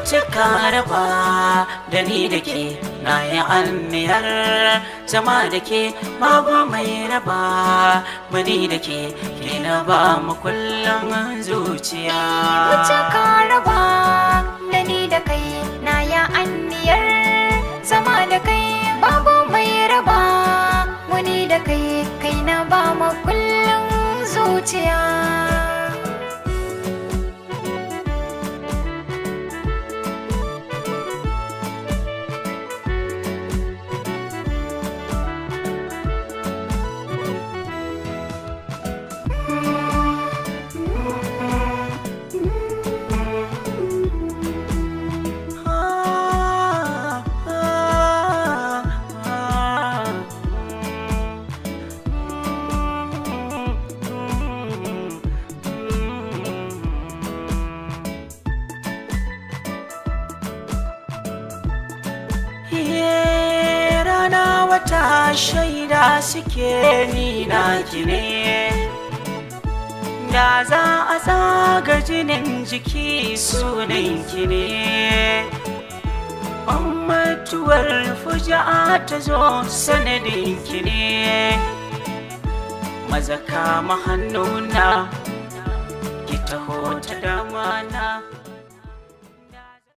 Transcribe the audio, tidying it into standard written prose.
cika raba da ni da ke na yi anniyar zama da ke babu mai raba mani da ke na ba mu kullum zuciya. Cika raba da ni da kai na yi anniyar zama da kai babu mai raba mani da kai na ba mu kullum zuciya. Rana wata shaida suke ni naki ne, da za a tsaga jinin jiki sunanki ne. Mutuwar fuja'a ta zo sanadinki ne, maza kama hannuna ki taho ta damana.